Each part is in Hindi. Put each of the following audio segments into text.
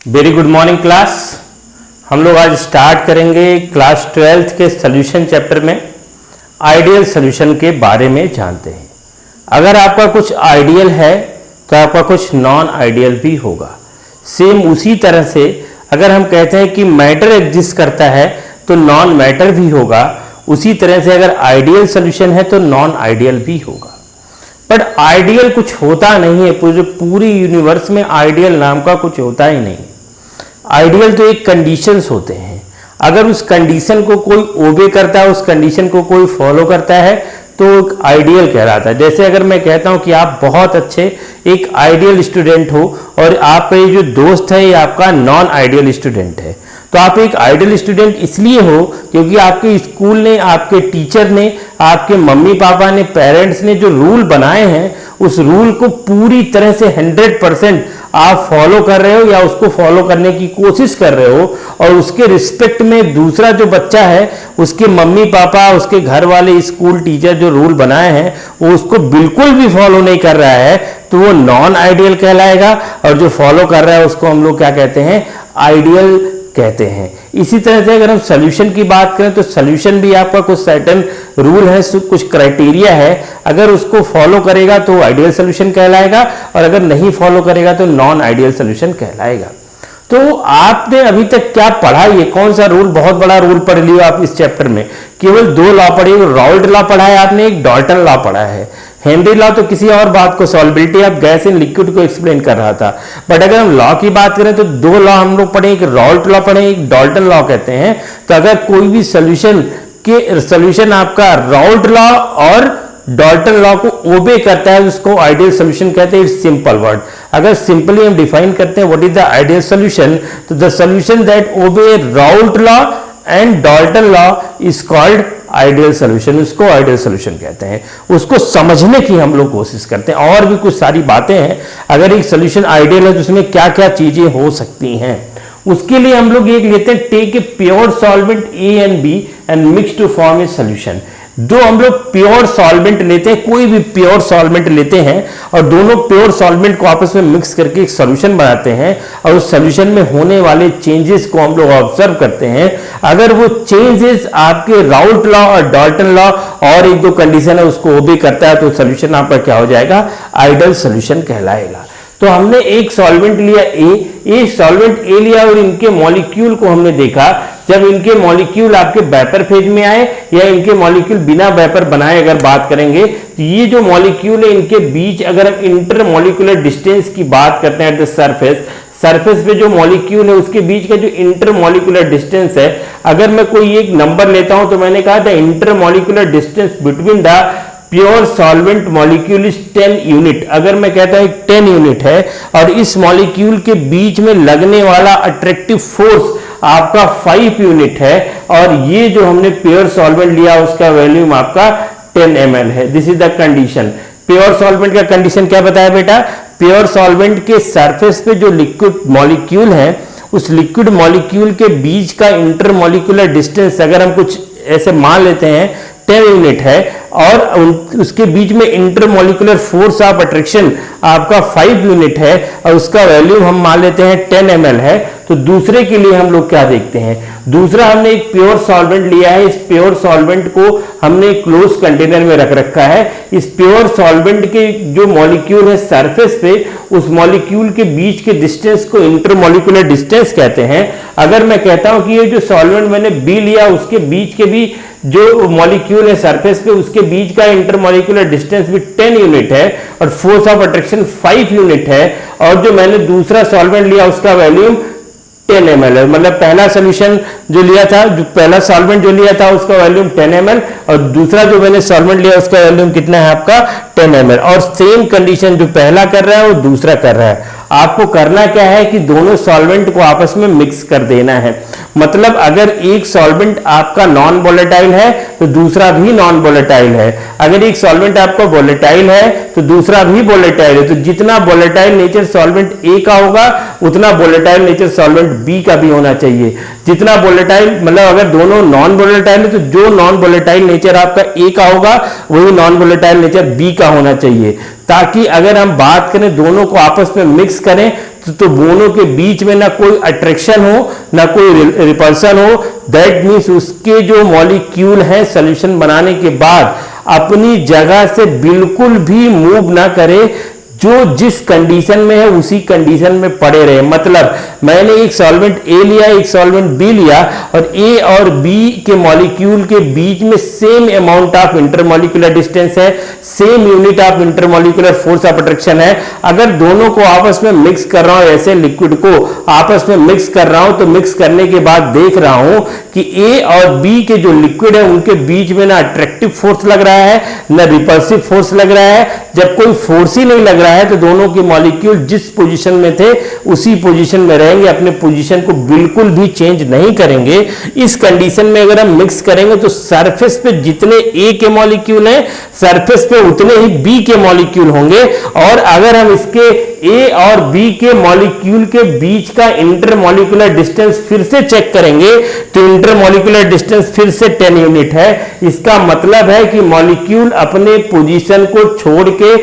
Very good morning class. हम लोग आज स्टार्ट करेंगे क्लास 12th के सॉल्यूशन चैप्टर में आइडियल सॉल्यूशन के बारे में जानते हैं। अगर आपका कुछ आइडियल है तो आपका कुछ नॉन आइडियल भी होगा। सेम उसी तरह से अगर हम कहते हैं कि मैटर एग्जिस्ट करता है तो नॉन मैटर भी होगा, उसी तरह से अगर आइडियल सॉल्यूशन है तो नॉन आइडियल भी होगा। बट आइडियल कुछ होता नहीं है, पूरी यूनिवर्स में आइडियल नाम का कुछ होता ही नहीं। आइडियल तो एक कंडीशंस होते हैं, अगर उस कंडीशन को कोई ओबे करता है, उस कंडीशन को कोई फॉलो करता है तो आइडियल कहलाता है। जैसे अगर मैं कहता हूं कि आप बहुत अच्छे एक आइडियल स्टूडेंट हो और आपका ये जो दोस्त है ये आपका नॉन आइडियल स्टूडेंट है, तो आप एक आइडियल स्टूडेंट इसलिए हो क्योंकि आपके स्कूल ने, आपके टीचर ने, आपके मम्मी पापा ने, पेरेंट्स ने जो रूल बनाए हैं उस रूल को पूरी तरह से 100% आप फॉलो कर रहे हो या उसको फॉलो करने की कोशिश कर रहे हो, और उसके रिस्पेक्ट में दूसरा जो बच्चा है उसके मम्मी पापा, उसके घर वाले, स्कूल टीचर जो रूल बनाए हैं वो उसको बिल्कुल भी फॉलो नहीं कर रहा है तो वो नॉन आइडियल कहलाएगा, और जो फॉलो कर रहा है उसको हम लोग क्या कहते हैं, आइडियल कहते हैं। इसी तरह से अगर हम सॉल्यूशन की बात करें तो सॉल्यूशन भी आपका कुछ सर्टेन रूल है, कुछ क्राइटेरिया है, अगर उसको फॉलो करेगा तो आइडियल सॉल्यूशन कहलाएगा और अगर नहीं फॉलो करेगा तो नॉन आइडियल सॉल्यूशन कहलाएगा। तो आपने अभी तक क्या पढ़ा, ये कौन सा रूल, बहुत बड़ा रूल पढ़ लिया आप इस चैप्टर में, केवल 2 लॉ पढ़े, राउल्ट लॉ पढ़ा है आपने, एक डॉल्टन लॉ पढ़ा है। हेनरी लॉ तो किसी और बात को, solubility of gas in liquid को एक्सप्लेन कर रहा था। बट अगर हम लॉ की बात करें तो 2 लॉ हम लोग पढ़े, एक राउल्ट लॉ पढ़े, एक डॉल्टन लॉ कहते हैं। तो अगर कोई भी सॉल्यूशन आपका राउल्ट लॉ और डॉल्टन लॉ को ओबे करता है उसको आइडियल सॉल्यूशन कहते हैं। इट्स सिंपल वर्ड, अगर सिंपली हम डिफाइन करते हैं what is the ideal solution, तो the solution that obey Raoult law and Dalton law is called ideal solution. उसको आइडियल सॉल्यूशन कहते हैं। उसको समझने की हम लोग कोशिश करते हैं, और भी कुछ सारी बातें हैं। अगर एक सॉल्यूशन आइडियल है तो उसमें क्या क्या चीजें हो सकती हैं, उसके लिए हम लोग एक लेते हैं, take a pure solvent A and B and mix to form a solution. दो हम लोग प्योर सॉल्वेंट लेते हैं, कोई भी प्योर सॉल्वेंट लेते हैं और दोनों प्योर सॉल्वेंट को आपस में मिक्स करके एक सॉल्यूशन बनाते हैं, और उस सॉल्यूशन में होने वाले चेंजेस को हम लोग ऑब्जर्व करते हैं। अगर वो चेंजेस आपके राउल्ट लॉ और डॉल्टन लॉ और एक दो कंडीशन है उसको ओबे करता है तो सॉल्यूशन आपका क्या हो जाएगा, आइडियल सॉल्यूशन कहलाएगा। तो हमने एक सॉल्वेंट लिया एक सॉल्वेंट ए लिया और इनके मॉलिक्यूल को हमने देखा। जब इनके मॉलिक्यूल आपके वेपर फेज में आए या इनके मॉलिक्यूल बिना वेपर बनाए अगर बात करेंगे तो ये जो मॉलिक्यूल है इनके बीच, अगर हम इंटर मॉलिक्यूलर डिस्टेंस की बात करते हैं एट द सरफेस पे जो मॉलिक्यूल है उसके बीच का जो इंटर मॉलिक्यूलर डिस्टेंस है, अगर मैं कोई एक नंबर लेता हूं तो मैंने कहा था inter molecular distance between the pure solvent molecule is 10 unit. अगर मैं कहता हूं 10 यूनिट है और इस मॉलिक्यूल के बीच में लगने वाला अट्रैक्टिव फोर्स आपका 5 यूनिट है, और ये जो हमने प्योर सॉल्वेंट लिया उसका वॉल्यूम आपका 10 ml है। This is the condition. Pure solvent का कंडीशन क्या बताया बेटा, प्योर सॉल्वेंट के सरफेस पे जो लिक्विड मॉलिक्यूल है उस लिक्विड मॉलिक्यूल के बीच का इंटर मॉलिक्यूलर डिस्टेंस अगर हम कुछ ऐसे मान लेते हैं 10 यूनिट है, और उसके बीच में inter molecular force of attraction आपका 5 यूनिट है और उसका वैल्यू हम मान लेते हैं 10 ml है। तो दूसरे के लिए हम लोग क्या देखते हैं, दूसरा हमने एक प्योर सॉल्वेंट लिया है, इस प्योर सॉल्वेंट को हमने क्लोज कंटेनर में रख रखा है। इस प्योर सॉल्वेंट के जो मॉलिक्यूल है सरफेस पे, उस मॉलिक्यूल के बीच के डिस्टेंस को इंटरमॉलिक्यूलर डिस्टेंस कहते हैं। अगर मैं कहता हूं कि ये जो सॉल्वेंट मैंने बी लिया उसके बीच के भी जो मॉलिक्यूल है सरफेस पे उसके बीच का इंटरमॉलिक्यूलर डिस्टेंस भी 10 यूनिट है और फोर्स ऑफ अट्रैक्शन 5 यूनिट है, और जो मैंने दूसरा सॉल्वेंट लिया उसका वॉल्यूम 10 ml है। मतलब पहला सॉल्यूशन जो लिया था, जो पहला सॉल्वेंट जो लिया था उसका वॉल्यूम 10 ml और दूसरा जो मैंने सॉल्वेंट लिया उसका वॉल्यूम कितना है आपका 10 ml, और सेम कंडीशन जो पहला कर रहा है वो दूसरा कर रहा है। आपको करना क्या है कि दोनों सॉल्वेंट को आपस में मिक्स कर देना है। मतलब अगर एक सॉल्वेंट आपका नॉन वोलेटाइल है तो दूसरा भी नॉन वोलेटाइल है, अगर एक सॉल्वेंट आपका वोलेटाइल है तो दूसरा भी वोलेटाइल है। तो जितना वोलेटाइल नेचर सॉल्वेंट ए का होगा उतना वोलेटाइल नेचर सॉल्वेंट बी का भी होना चाहिए। जितना वोलेटाइल, मतलब अगर दोनों नॉन वोलेटाइल है तो जो नॉन वोलेटाइल नेचर आपका ए का होगा वही नॉन वोलेटाइल नेचर बी का होना चाहिए, ताकि अगर हम बात करें दोनों को आपस में मिक्स करें तो दोनों के बीच में ना कोई अट्रैक्शन हो ना कोई रिपल्सन हो, दैट मीन्स उसके जो मॉलिक्यूल हैं सॉल्यूशन बनाने के बाद अपनी जगह से बिल्कुल भी मूव ना करे, जो जिस कंडीशन में है उसी कंडीशन में पड़े रहे। मतलब मैंने एक सॉल्वेंट ए लिया, एक सॉल्वेंट बी लिया, और ए और बी के मॉलिक्यूल के बीच में same amount of intermolecular distance है, same unit of intermolecular force of attraction है। अगर दोनों को आपस में मिक्स कर रहा हूं, ऐसे लिक्विड को आपस में मिक्स कर रहा हूं, तो मिक्स करने के बाद देख रहा हूं कि ए और बी के जो लिक्विड है उनके बीच में ना अट्रैक्टिव फोर्स लग रहा है ना रिपल्सिव फोर्स लग रहा है। जब कोई फोर्स ही नहीं लग रहा है तो दोनों के मॉलिक्यूल जिस पोजीशन में थे उसी पोजीशन में रहेंगे, अपने पोजीशन को बिल्कुल भी चेंज नहीं करेंगे। इस कंडीशन में अगर हम मिक्स करेंगे तो सरफेस पे जितने ए के मॉलिक्यूल हैं सरफेस पे उतने ही बी के मॉलिक्यूल होंगे। और अगर हम इसके ए और बी के मॉलिक्यूल के बीच का इंटरमॉलिक्यूलर डिस्टेंस फिर से चेक करेंगे तो इंटरमॉलिक्यूलर डिस्टेंस फिर से 10 यूनिट है। इसका मतलब है कि मॉलिक्यूल अपने पोजीशन को छोड़ के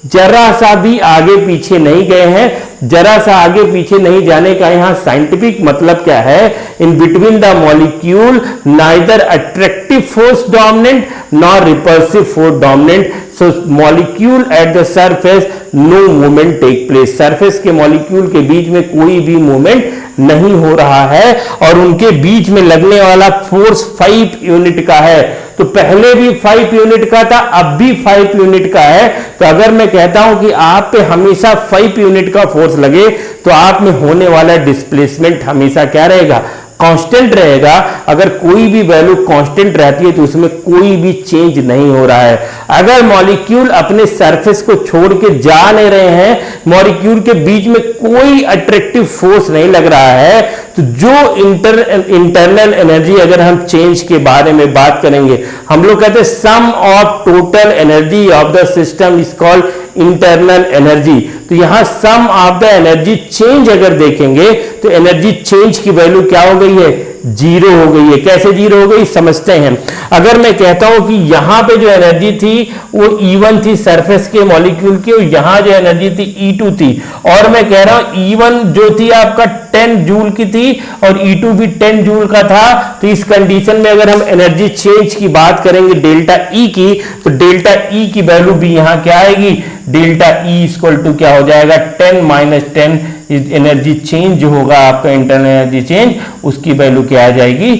जरा सा भी आगे पीछे नहीं गए हैं। जरा सा आगे पीछे नहीं जाने का यहां साइंटिफिक मतलब क्या है, in between the molecule neither attractive force dominant nor repulsive force dominant, so molecule at the surface no movement take place. Surface के मॉलिक्यूल के बीच में कोई भी मूवमेंट नहीं हो रहा है और उनके बीच में लगने वाला फोर्स 5 यूनिट का है। तो पहले भी 5 यूनिट का था, अब भी 5 यूनिट का है। तो अगर मैं कहता हूं कि आप पे हमेशा 5 यूनिट का फोर्स लगे तो आप में होने वाला डिस्प्लेसमेंट हमेशा क्या रहेगा, कांस्टेंट रहेगा। अगर कोई भी वैल्यू कांस्टेंट रहती है तो उसमें कोई भी चेंज नहीं हो रहा है। अगर मॉलिक्यूल अपने सरफेस को छोड़ के जा नहीं रहे हैं, मॉलिक्यूल के बीच में कोई अट्रैक्टिव फोर्स नहीं लग रहा है, तो जो इंटरनल एनर्जी अगर हम चेंज के बारे में बात करेंगे, हम लोग कहते हैं sum of total energy of the system is called internal energy. तो यहां sum of the energy change अगर देखेंगे तो एनर्जी चेंज की वैल्यू क्या हो गई है, 0 हो गई है। कैसे 0 हो गई समझते हैं। अगर मैं कहता हूं कि यहां पे जो एनर्जी थी वो E1 थी सरफेस के मॉलिक्यूल की, और यहां जो एनर्जी थी E2 थी, और मैं कह रहा हूं E1 जो थी आपका 10 जूल की थी और E2 भी 10 जूल का था, तो इस कंडीशन में अगर हम एनर्जी चेंज की बात करेंगे डेल्टा E की, तो डेल्टा E की वैल्यू भी यहां क्या आएगी, डेल्टा E इक्वल टू क्या हो जाएगा, 10 - 10 एनर्जी चेंज जो होगा आपका इंटरनल एनर्जी चेंज, उसकी वैल्यू क्या आ जाएगी,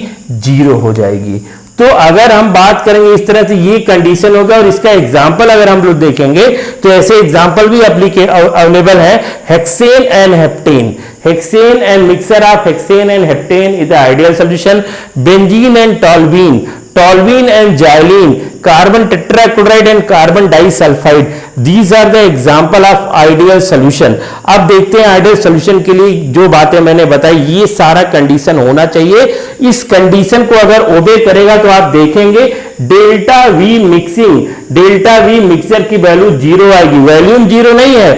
0 हो जाएगी। तो अगर हम बात करेंगे इस तरह से ये कंडीशन होगा। और इसका एग्जांपल अगर हम लोग देखेंगे तो ऐसे एग्जांपल भी अवेलेबल है, hexane and heptane. Hexane and mixture of hexane and heptane is the ideal solution. Benzene and toluene, toluene and xylene, carbon tetrachloride and carbon disulphide, these are the example of ideal solution। अब देखते हैं आइडियल सॉल्यूशन के लिए जो बातें मैंने बताई, ये सारा कंडीशन होना चाहिए। इस कंडीशन को अगर ओबे करेगा तो आप देखेंगे delta we mixing, delta we mixer की वैल्यू 0 आएगी। वॉल्यूम 0 नहीं है,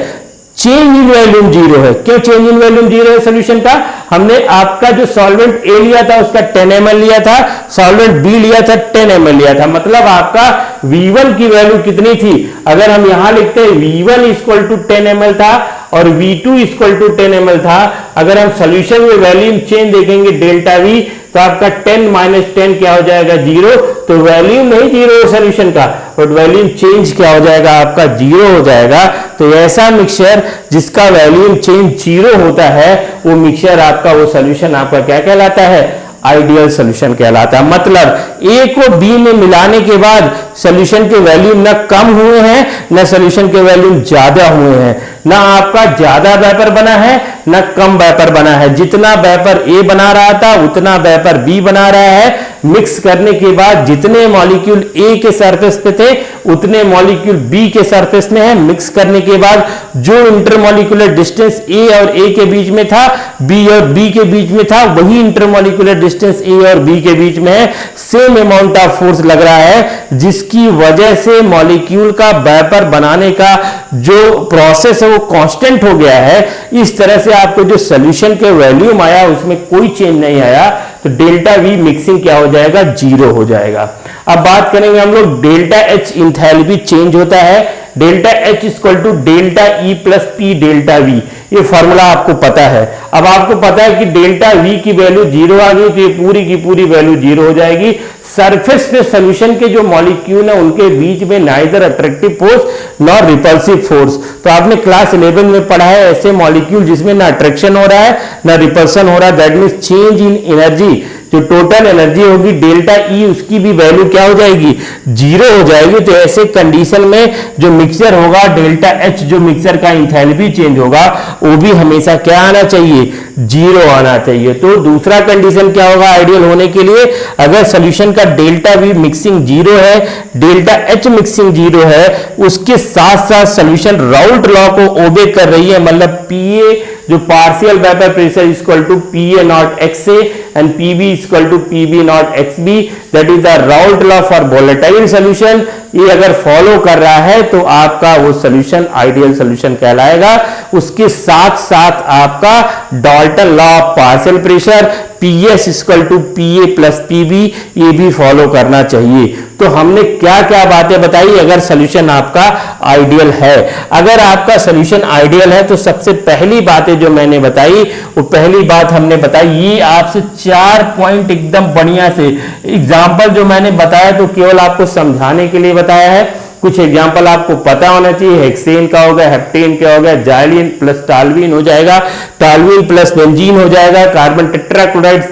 चेंज इन वॉल्यूम 0 है। क्यों चेंज इन वॉल्यूम 0 है सॉल्यूशन का, हमने आपका जो सॉल्वेंट ए लिया था उसका 10 ml लिया था, सॉल्वेंट बी लिया था 10 ml लिया था। मतलब आपका V1 की वैल्यू कितनी थी, अगर हम यहां लिखते हैं V1 इक्वल टू 10 ml था और V2 इक्वल टू 10 ml था। अगर हम सॉल्यूशन में वॉल्यूम चेंज देखेंगे डेल्टा वी, तो आपका 10 - 10 क्या हो जाएगा, 0। तो वॉल्यूम नहीं 0 है सॉल्यूशन का, बट वॉल्यूम चेंज क्या हो जाएगा, आपका 0 हो जाएगा। तो ऐसा मिक्सचर जिसका वॉल्यूम चेंज 0 होता है, वो मिक्सचर आपका, वो सॉल्यूशन आपका क्या कहलाता है, आइडियल सॉल्यूशन कहलाता है। मतलब ए को बी में मिलाने के बाद सॉल्यूशन के वॉल्यूम ना कम हुए हैं ना सॉल्यूशन के वॉल्यूम ज्यादा हुए हैं, ना आपका ज्यादा वेपर बना है ना कम वेपर बना है। जितना वेपर ए बना रहा था उतना वेपर बी बना रहा है। मिक्स करने के बाद जितने मॉलिक्यूल ए के सरफेस पे थे उतने मॉलिक्यूल बी के सरफेस में है। मिक्स करने के बाद जो इंटरमॉलिक्यूलर डिस्टेंस ए और ए के बीच में था, बी और बी के बीच में था, वही इंटरमॉलिक्यूलर डिस्टेंस ए और बी के बीच में है। सेम अमाउंट ऑफ फोर्स लग रहा है, जिसकी वजह से मॉलिक्यूल का वेपर बनाने का जो प्रोसेस है वो कांस्टेंट हो गया है। इस तरह से आपको जो सॉल्यूशन के वॉल्यूम आया उसमें कोई चेंज नहीं आया, तो डेल्टा वी मिक्सिंग क्या हो जाएगा, 0 हो जाएगा। अब बात करेंगे हम लोग डेल्टा एच इंथैल्पी चेंज होता है, delta H equal to delta E plus P delta V, ये फॉर्मूला आपको पता है। अब आपको पता है कि डेल्टा वी की वैल्यू 0 आ गई तो ये पूरी की पूरी वैल्यू 0 हो जाएगी। सरफेस पे सॉल्यूशन के जो मॉलिक्यूल है उनके बीच में neither attractive force nor repulsive force. तो आपने क्लास 11 में पढ़ा है ऐसे मॉलिक्यूल जिसमें ना अट्रैक्शन हो रहा है ना रिपल्सन हो रहा है, that means change in energy, जो टोटल एनर्जी होगी डेल्टा ई उसकी भी वैल्यू क्या हो जाएगी, 0 हो जाएगी। तो ऐसे कंडीशन में जो मिक्सचर होगा डेल्टा एच, जो मिक्सचर का इंथैल्पी चेंज होगा वो भी हमेशा क्या आना चाहिए, 0 आना चाहिए। तो दूसरा कंडीशन क्या होगा आइडियल होने के लिए, अगर सॉल्यूशन का डेल्टा वी मिक्सिंग 0 है, डेल्टा एच मिक्सिंग 0 है, उसके साथ साथ सॉल्यूशन राउल्ट लॉ को ओबे कर रही है, मतलब पीए जो partial vapour pressure equal to P A not X A and P B equal to P B not X B, that is the Raoult law for volatile solution. ये अगर फॉलो कर रहा है तो आपका वो सॉल्यूशन आइडियल सॉल्यूशन कहलाएगा। उसके साथ साथ आपका Dalton law of partial pressure P S equal to P A plus P B ये भी फॉलो करना चाहिए। तो हमने क्या क्या बातें बताई अगर सॉल्यूशन आपका आइडियल है। अगर आपका सॉल्यूशन आइडियल है तो सबसे पहली बातें जो मैंने बताई वो पहली बात हमने बताई, ये आपसे 4 पॉइंट एकदम बढ़िया से एग्जाम्पल जो मैंने बताया तो केवल आपको समझाने के लिए बताया है। कुछ एग्जाम्पल आपको पता होना चाहिए, हेक्सेन का हो गया, हेप्टेन क्या हो गया, जाइलिन प्लस टालविन हो जाएगा, टालविन प्लस बेंजीन हो जाएगा, कार्बन टेट्राक्लोराइड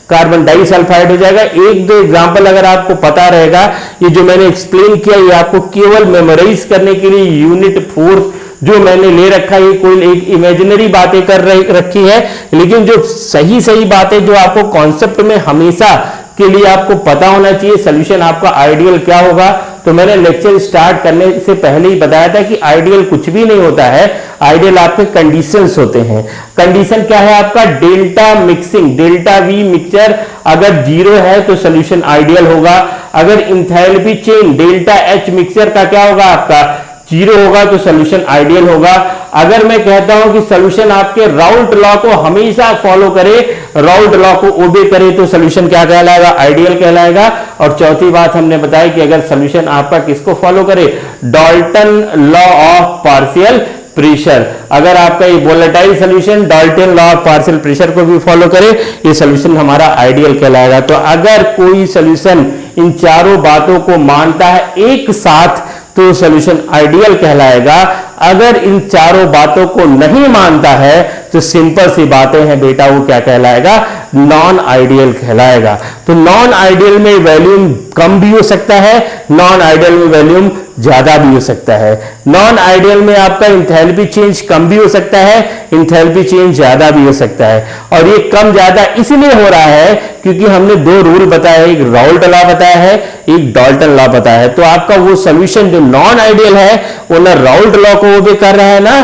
कार्बन डाइसल्फाइड हो जाएगा। एक दो एग्जाम्पल अगर आपको पता रहेगा, ये जो मैंने एक्सप्लेन किया ये आपको केवल मेमोराइज करने के लिए यूनिट फोर्स जो मैंने ले रखा है, ये कोई एक इमेजिनरी बातें कर रखी है, लेकिन जो सही सही बातें जो आपको कॉन्सेप्ट में हमेशा के लिए आपको पता होना चाहिए, सॉल्यूशन आपका आइडियल क्या होगा। तो मैंने लेक्चर स्टार्ट करने से पहले ही बताया था कि आइडियल कुछ भी नहीं होता है, आइडियल आपके कंडीशंस होते हैं। कंडीशन क्या है आपका, delta mixing, delta we mixture अगर 0 है तो सॉल्यूशन आइडियल होगा। अगर enthalpy change delta H mixture का क्या होगा आपका 0 होगा तो सॉल्यूशन आइडियल होगा। अगर मैं कहता हूं कि सॉल्यूशन आपके राउल्ट लॉ को हमेशा फॉलो करे, राउल्ट लॉ को ओबे करे तो सॉल्यूशन क्या कहलाएगा, आइडियल कहलाएगा। और चौथी बात हमने बताई कि अगर सॉल्यूशन आपका किसको फॉलो करे, Dalton law of partial pressure, अगर आपका ये volatile solution Dalton law of partial pressure को भी फॉलो करे ये सॉल्यूशन हमारा आइडियल कहलाएगा। तो अगर कोई सॉल्यूशन इन चारों बातों को मानता है एक साथ तो सॉल्यूशन आइडियल कहलाएगा। अगर इन चारों बातों को नहीं मानता है तो सिंपल सी बातें हैं बेटा, वो क्या कहलाएगा, नॉन आइडियल कहलाएगा। तो नॉन आइडियल में वॉल्यूम कम भी हो सकता है, नॉन आइडियल में वॉल्यूम ज्यादा भी हो सकता है। नॉन आइडियल में आपका इंथैल्पी चेंज कम भी हो सकता है, इंथैल्पी चेंज ज्यादा भी हो सकता है। और ये कम ज्यादा इसलिए हो रहा है क्योंकि हमने 2 रूल बताया है, एक राउल्ट लॉ बताया है, एक डाल्टन लॉ बताया है। तो आपका वो सॉल्यूशन जो नॉन आइडियल है वो ना राउल्ट लॉ को ओबे कर रहा है ना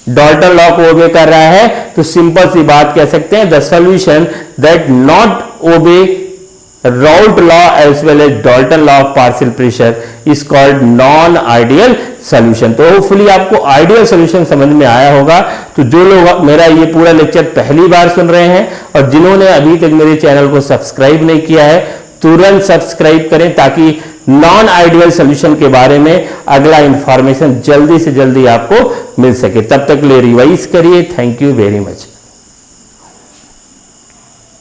डाल्टन लॉ को ओबे कर रहा है। तो सिंपल सी बात कह सकते हैं, the solution that not obey Raoult law as well as Dalton law of partial pressure is called non ideal solution. तो होपफुली आपको आइडियल सॉल्यूशन समझ में आया होगा। तो जो लोग मेरा ये पूरा लेक्चर पहली बार सुन रहे हैं और जिन्होंने अभी तक मेरे चैनल को सब्सक्राइब नहीं किया है तुरंत सब्सक्राइब करें ताकि नॉन आइडियल सॉल्यूशन के बारे में अगला इंफॉर्मेशन जल्दी से जल्दी आपको मिल सके। तब तक ले रिवाइज करिए। Thank you very much.